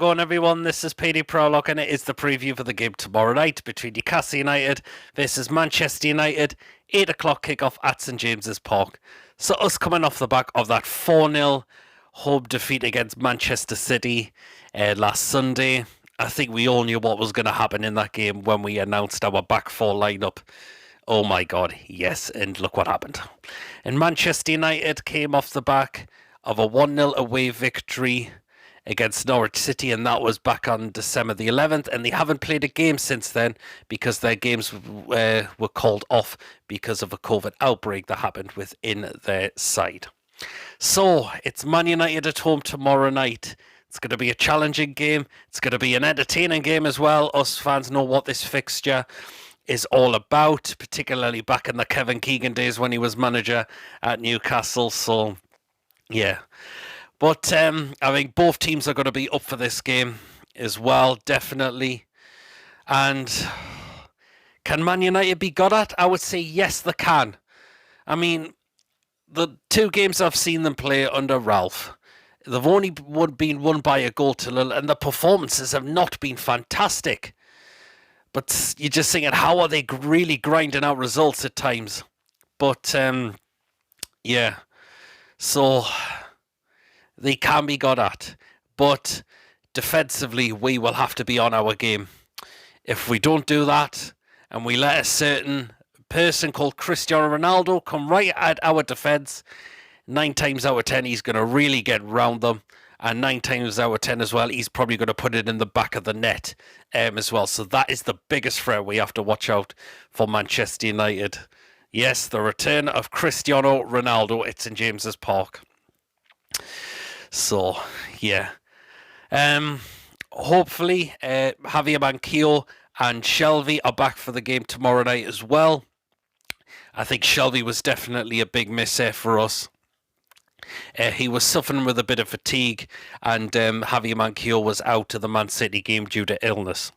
Going everyone, this is PD Proudlock and it is the preview for the game tomorrow night between Newcastle United versus Manchester United, 8 o'clock kickoff at St James's Park. So us coming off the back of that 4-0 home defeat against Manchester City last Sunday, I think we all knew what was going to happen in that game when we announced our back four lineup. Oh my god, yes, and look what happened. And Manchester United came off the back of a 1-0 away victory against Norwich City, and that was back on December the 11th, and they haven't played a game since then because their games were called off because of a COVID outbreak that happened within their side. So it's Man United at home tomorrow night. It's going to be a challenging game. It's going to be an entertaining game as well. Us fans know what this fixture is all about, particularly back in the Kevin Keegan days when he was manager at Newcastle. So yeah. But I think both teams are going to be up for this game as well, definitely. And can Man United be got at? I would say yes, they can. I mean, the two games I've seen them play under Ralph, they've only been won by a goal to nil, and the performances have not been fantastic. But you're just thinking, how are they really grinding out results at times? But, yeah. So they can be got at, but defensively we will have to be on our game. If we don't do that and we let a certain person called Cristiano Ronaldo come right at our defence, 9 times out of 10 he's going to really get round them, and 9 times out of 10 as well he's probably going to put it in the back of the net as well. So that is the biggest threat we have to watch out for Manchester United. Yes, the return of Cristiano Ronaldo at St James's Park. So, yeah. Hopefully, FABIAN and Shelvey are back for the game tomorrow night as well. I think Shelvey was definitely a big miss for us. He was suffering with a bit of fatigue, and FABIAN was out of the Man City game due to illness.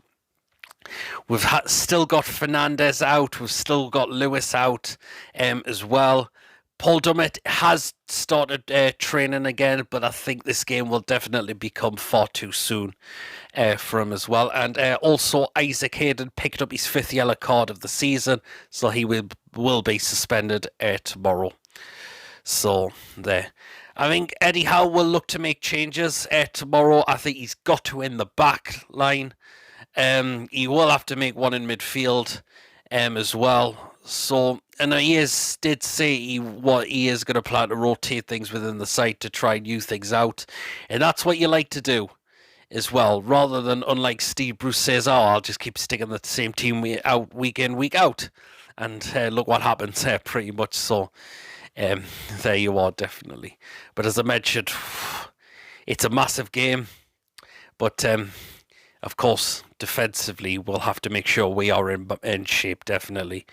We've still got Fernandez out. We've still got Lewis out as well. Paul Dummett has started training again, but I think this game will definitely become far too soon for him as well. And also Isaac Hayden picked up his 5th yellow card of the season, so he will be suspended tomorrow. So there. I think Eddie Howe will look to make changes tomorrow. I think he's got to in the back line. He will have to make one in midfield as well. So, and did say he is going to plan to rotate things within the side to try new things out. And that's what you like to do as well, rather than, unlike Steve Bruce says, I'll just keep sticking the same team out week in, week out. And look what happens pretty much. So, there you are, definitely. But as I mentioned, it's a massive game. But, of course, defensively, we'll have to make sure we are in shape, definitely.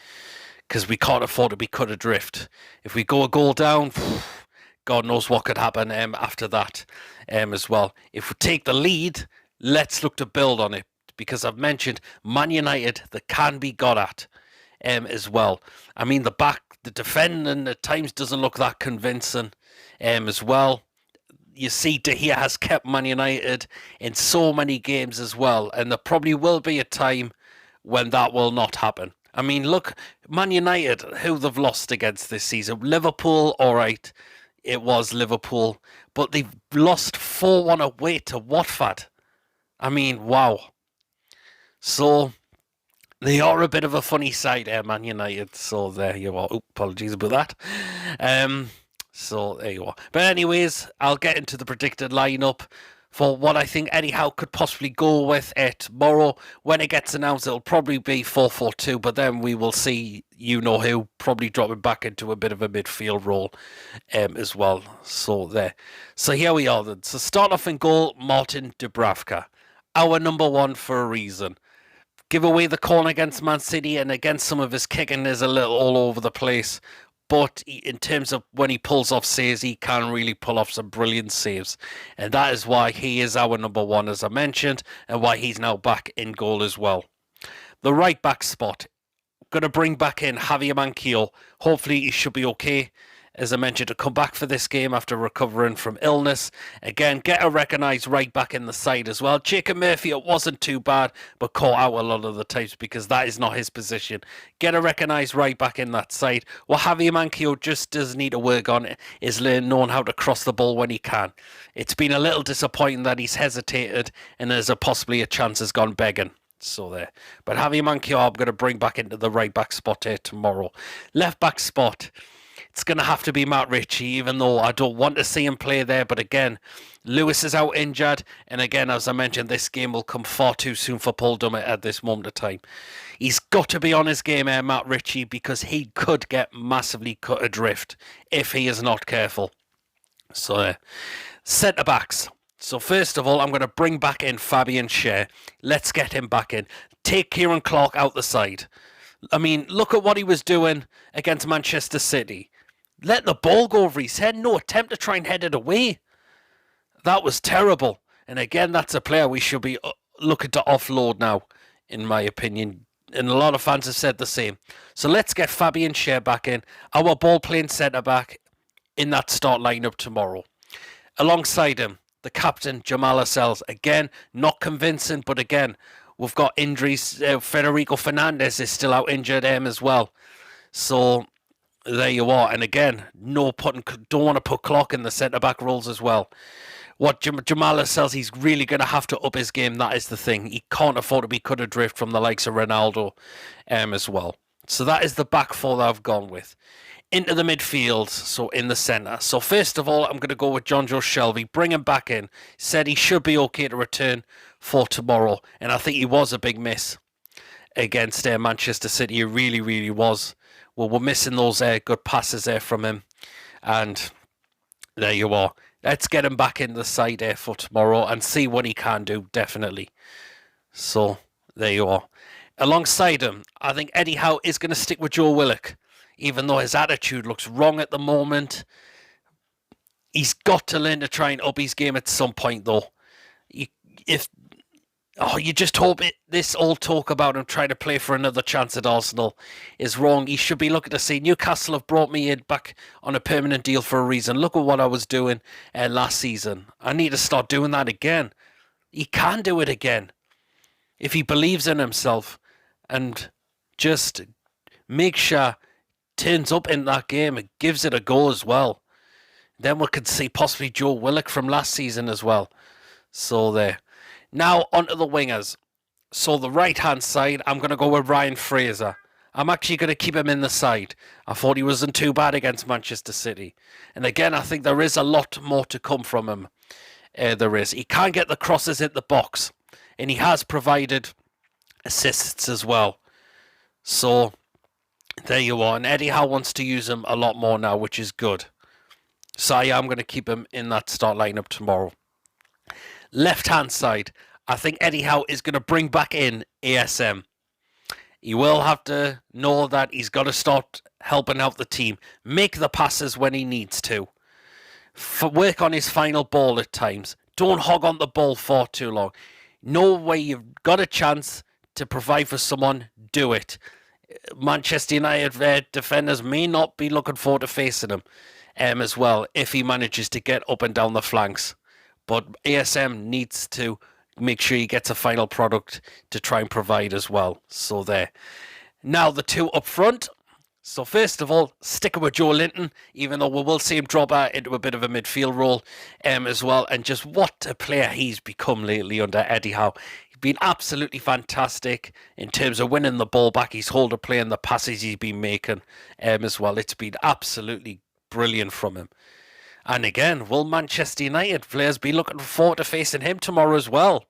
Because we can't afford to be cut adrift. If we go a goal down, God knows what could happen after that as well. If we take the lead, let's look to build on it. Because I've mentioned Man United, they can be got at as well. I mean, the defending at times doesn't look that convincing as well. You see, De Gea has kept Man United in so many games as well. And there probably will be a time when that will not happen. I mean, look, Man United, who they've lost against this season. Liverpool, all right, it was Liverpool. But they've lost 4-1 away to Watford. I mean, wow. So, they are a bit of a funny side, Man United. So, there you are. Apologies about that. So, there you are. But anyways, I'll get into the predicted lineup for what I think Eddie Howe could possibly go with tomorrow. When it gets announced, it'll probably be 4-4-2, but then we will see who probably dropping back into a bit of a midfield role as well. So there. So here we are then. So start off in goal, Martin Dubravka. Our number one for a reason. Give away the call against Man City, and against some of his kicking is a little all over the place. But in terms of when he pulls off saves, he can really pull off some brilliant saves. And that is why he is our number one, as I mentioned, and why he's now back in goal as well. The right back spot. Going to bring back in FABIAN. Hopefully he should be okay as I mentioned, to come back for this game after recovering from illness. Again, get a recognised right back in the side as well. Jacob Murphy, it wasn't too bad, but caught out a lot of the times because that is not his position. Get a recognised right back in that side. What Javier Manquillo just does need to work on is knowing how to cross the ball when he can. It's been a little disappointing that he's hesitated and there's possibly a chance has gone begging. So there. But Javier Manquillo, I'm going to bring back into the right back spot here tomorrow. Left back spot. It's going to have to be Matt Ritchie, even though I don't want to see him play there. But again, Lewis is out injured. And again, as I mentioned, this game will come far too soon for Paul Dummett at this moment of time. He's got to be on his game here, Matt Ritchie, because he could get massively cut adrift if he is not careful. So, centre-backs. So first of all, I'm going to bring back in Fabian SCHÄR. Let's get him back in. Take Kieran Clark out the side. I mean, look at what he was doing against Manchester City. Let the ball go over his head. No attempt to try and head it away. That was terrible. And again, that's a player we should be looking to offload now, in my opinion. And a lot of fans have said the same. So let's get Fabian SCHÄR back in. Our ball-playing centre-back in that start lineup tomorrow. Alongside him, the captain, Jamal Lascelles. Again, not convincing, but again, we've got injuries. Federico Fernandez is still out injured as well. So there you are. And again, don't want to put Clark in the centre-back roles as well. What Jamal Lascelles, he's really going to have to up his game. That is the thing. He can't afford to be cut adrift from the likes of Ronaldo as well. So that is the back four that I've gone with. Into the midfield, so in the centre. So first of all, I'm going to go with Jonjo Shelvey. Bring him back in. Said he should be okay to return for tomorrow. And I think he was a big miss against Manchester City. He really, really was. Well, we're missing those good passes there from him. And there you are. Let's get him back in the side there for tomorrow and see what he can do, definitely. So there you are. Alongside him, I think Eddie Howe is going to stick with Joe Willock. Even though his attitude looks wrong at the moment, he's got to learn to try and up his game at some point, though. You just hope this all talk about him trying to play for another chance at Arsenal is wrong. He should be looking to see Newcastle have brought me in back on a permanent deal for a reason. Look at what I was doing last season. I need to start doing that again. He can do it again if he believes in himself and just make sure turns up in that game and gives it a go as well. Then we could see possibly Joe Willock from last season as well. So there. Now onto the wingers. So the right hand side, I'm going to go with Ryan Fraser. I'm actually going to keep him in the side. I thought he wasn't too bad against Manchester City. And again, I think there is a lot more to come from him. There is. He can get the crosses in the box. And he has provided assists as well. So there you are. And Eddie Howe wants to use him a lot more now, which is good. So I am going to keep him in that start lineup tomorrow. Left-hand side, I think Eddie Howe is going to bring back in ASM. He will have to know that he's got to start helping out the team. Make the passes when he needs to. Work on his final ball at times. Don't hog on the ball for too long. Know where you've got a chance to provide for someone, do it. Manchester United defenders may not be looking forward to facing him as well if he manages to get up and down the flanks. But ASM needs to make sure he gets a final product to try and provide as well. So there. Now the two up front. So first of all, sticking with Joe Linton, even though we will see him drop out into a bit of a midfield role as well. And just what a player he's become lately under Eddie Howe. Been absolutely fantastic in terms of winning the ball back, his hold of play and the passes he's been making as well. It's been absolutely brilliant from him. And again, will Manchester United players be looking forward to facing him tomorrow as well?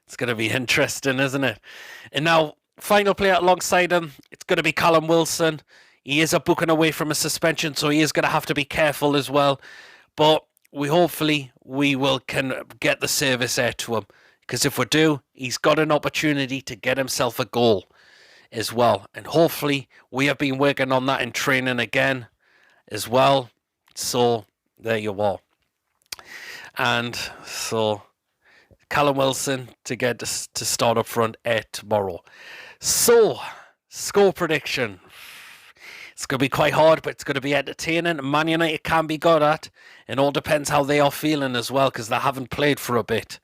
It's going to be interesting, isn't it? And now, final player alongside him, it's going to be Callum Wilson. He is a booking away from a suspension, so he is going to have to be careful as well. But hopefully we can get the service there to him. Because if we do, he's got an opportunity to get himself a goal as well. And hopefully we have been working on that in training again as well. So there you are. And so Callum Wilson to start up front tomorrow. So, score prediction. It's going to be quite hard, but it's going to be entertaining. Man United can be good at. It all depends how they are feeling as well, because they haven't played for a bit.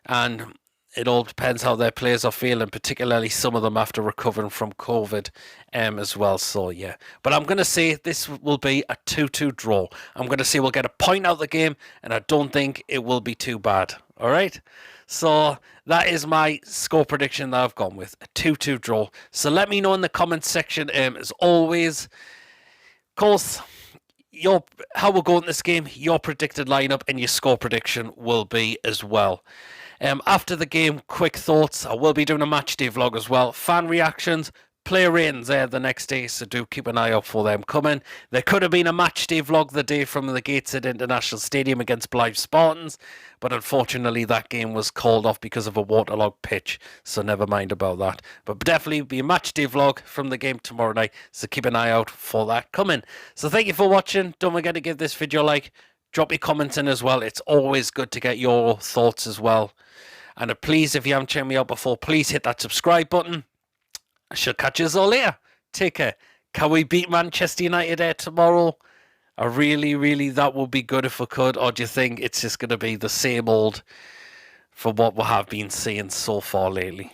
And it all depends how their players are feeling, particularly some of them after recovering from COVID as well. So, yeah. But I'm going to say this will be a 2-2 draw. I'm going to say we'll get a point out of the game, and I don't think it will be too bad. All right? So that is my score prediction that I've gone with, a 2-2 draw. So let me know in the comments section, as always. Of course, how we're going this game, your predicted lineup and your score prediction will be as well. After the game, quick thoughts. I will be doing a match day vlog as well. Fan reactions, player ratings there the next day, so do keep an eye out for them coming. There could have been a match day vlog the day from the Gateshead International Stadium against Blythe Spartans, but unfortunately that game was called off because of a waterlogged pitch, so never mind about that. But definitely be a match day vlog from the game tomorrow night, so keep an eye out for that coming. So thank you for watching. Don't forget to give this video a like. Drop your comments in as well. It's always good to get your thoughts as well. And please, if you haven't checked me out before, please hit that subscribe button. I shall catch you all later. Take care. Can we beat Manchester United there tomorrow? I really, that would be good if we could. Or do you think it's just going to be the same old for what we have been seeing so far lately?